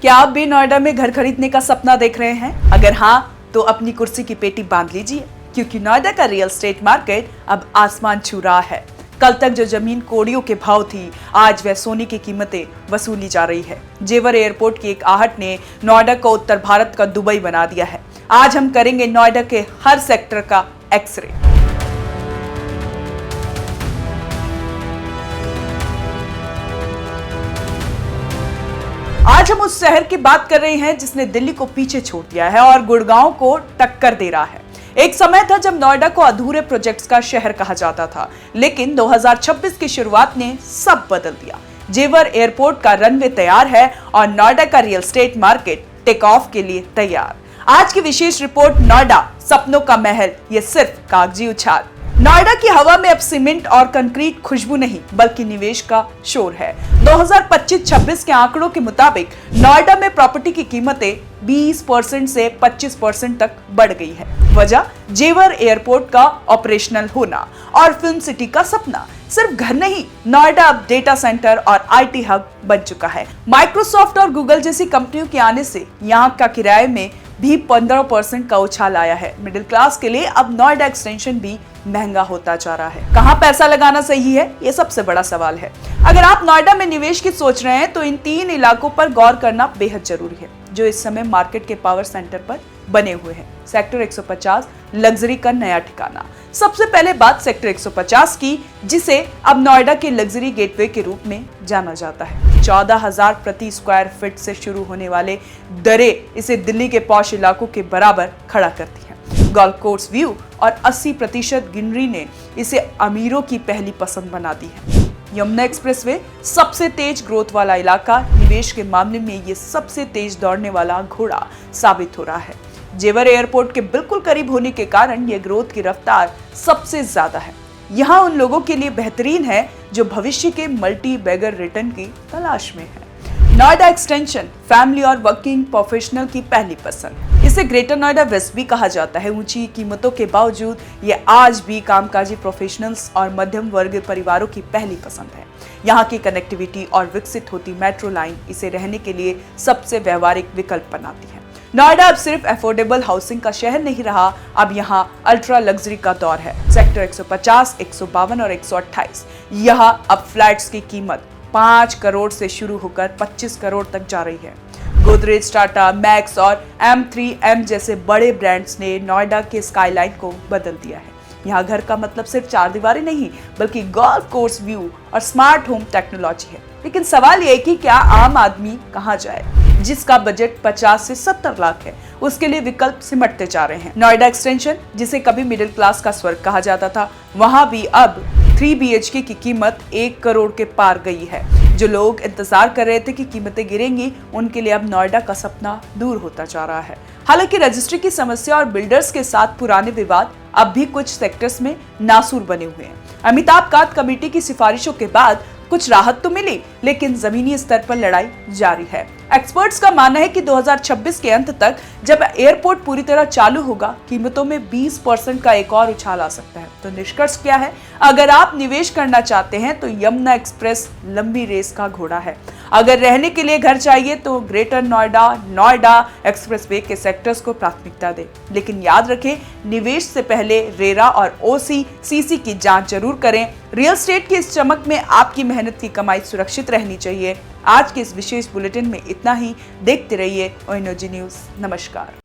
क्या आप भी नोएडा में घर खरीदने का सपना देख रहे हैं? अगर हाँ, तो अपनी कुर्सी की पेटी बांध लीजिए, क्योंकि नोएडा का रियल एस्टेट मार्केट अब आसमान छू रहा है। कल तक जो जमीन कोड़ियों के भाव थी, आज वह सोने की कीमतें वसूली जा रही है। जेवर एयरपोर्ट की एक आहट ने नोएडा को उत्तर भारत का दुबई बना दिया है। आज हम करेंगे नोएडा के हर सेक्टर का एक्सरे। आज हम उस शहर की बात कर रहे हैं जिसने दिल्ली को पीछे छोड़ दिया है और गुड़गांव को टक्कर दे रहा है। एक समय था जब नोएडा को अधूरे प्रोजेक्ट्स का शहर कहा जाता था, लेकिन 2026 की शुरुआत ने सब बदल दिया। जेवर एयरपोर्ट का रनवे तैयार है और नोएडा का real estate market take off के लिए तैयार। आज की विशेष रिपोर्ट नोएडा सपनों का महल, ये सिर्फ कागजी उछाल। नोएडा की हवा में अब सीमेंट और कंक्रीट खुशबू नहीं, बल्कि निवेश का शोर है। 2025-26 के आंकड़ों के मुताबिक नोएडा में प्रॉपर्टी की कीमतें 20% से 25% तक बढ़ गई है। वजह जेवर एयरपोर्ट का ऑपरेशनल होना और फिल्म सिटी का सपना। सिर्फ घर नहीं, नोएडा अब डेटा सेंटर और आईटी हब बन चुका है। माइक्रोसॉफ्ट और गूगल जैसी कंपनियों के आने से यहाँ का किराए में भी 15% का उछाल आया है। मिडिल क्लास के लिए अब नोएडा एक्सटेंशन भी महंगा होता जा रहा है। कहां पैसा लगाना सही है, ये सबसे बड़ा सवाल है। अगर आप नोएडा में निवेश की सोच रहे हैं तो इन 3 इलाकों पर गौर करना बेहद जरूरी है, जो इस समय मार्केट के पावर सेंटर पर बने हुए हैं। सेक्टर 150 लग्जरी का नया ठिकाना। सबसे पहले बात सेक्टर 150 की, जिसे अब नोएडा के लग्जरी गेटवे के रूप में जाना जाता है। 14,000 प्रति स्क्वायर फीट से शुरू होने वाले दरें इसे दिल्ली के पॉश इलाकों के बराबर खड़ा करती हैं। गोल्फ कोर्स व्यू और 80% ग्रीनरी ने इसे अमीरों की पहली पसंद बना दी है। यमुना एक्सप्रेसवे सबसे तेज ग्रोथ वाला इलाका, निवेश के मामले में ये सबसे तेज दौड़ने वाला घोड़ा साबित हो रहा है। जेवर एयरपोर्ट के बिल्कुल करीब होने के कारण ये ग्रोथ की रफ्तार सबसे ज्यादा है। यहाँ उन लोगों के लिए बेहतरीन है जो भविष्य के मल्टी बैगर रिटर्न की तलाश में है। नोएडा एक्सटेंशन फैमिली और वर्किंग प्रोफेशनल की पहली पसंद। इसे ग्रेटर नोएडा वेस्ट भी कहा जाता है। ऊंची कीमतों के बावजूद ये आज भी कामकाजी प्रोफेशनल्स और मध्यम वर्ग परिवारों की पहली पसंद है। यहाँ की कनेक्टिविटी और विकसित होती मेट्रो लाइन इसे रहने के लिए सबसे व्यवहारिक विकल्प बनाती है। नोएडा अब सिर्फ अफोर्डेबल हाउसिंग का शहर नहीं रहा, अब यहाँ अल्ट्रा लग्जरी का दौर है। सेक्टर 150, 152 और 128, यहाँ अब फ्लैट्स की कीमत 5 करोड़ से शुरू होकर 25 करोड़ तक जा रही है। गोदरेज, टाटा, मैक्स और M3M जैसे बड़े ब्रांड्स ने नोएडा के स्काईलाइन को बदल दिया है। यहाँ घर का मतलब सिर्फ 4 दीवारें नहीं, बल्कि गोल्फ कोर्स व्यू और स्मार्ट होम टेक्नोलॉजी है। लेकिन सवाल ये कि क्या आम आदमी कहाँ जाए? जिसका बजट 50 से 70 लाख है, उसके लिए विकल्प सिमटते जा रहे हैं। नोएडा एक्सटेंशन, जिसे कभी मिडिल क्लास का स्वर्ग कहा जाता था, वहां भी अब 3 BHK की कीमत 1 करोड़ के पार गई है। जो लोग इंतजार कर रहे थे कि कीमतें गिरेंगी, उनके लिए अब नोएडा का सपना दूर होता जा रहा है। हालांकि रजिस्ट्री की समस्या और बिल्डर्स के साथ पुराने विवाद अब भी कुछ सेक्टर्स में नासूर बने हुए हैं। अमिताभ कांत कमेटी की सिफारिशों के बाद कुछ राहत तो मिली, लेकिन जमीनी स्तर पर लड़ाई जारी है। एक्सपर्ट्स का मानना है कि 2026 के अंत तक जब एयरपोर्ट पूरी तरह चालू होगा, कीमतों में 20% का एक और उछाल आ सकता है। तो निष्कर्ष क्या है? अगर आप निवेश करना चाहते हैं तो यमुना एक्सप्रेस लंबी रेस का घोड़ा है। अगर रहने के लिए घर चाहिए तो ग्रेटर नोएडा एक्सप्रेसवे के सेक्टर्स को प्राथमिकता दें। लेकिन याद रखें, निवेश से पहले रेरा और OCCC की जांच जरूर करें। रियल एस्टेट की इस चमक में आपकी मेहनत की कमाई सुरक्षित रहनी चाहिए। आज के इस विशेष बुलेटिन में इतना ही। देखते रहिए ONOG न्यूज़। नमस्कार।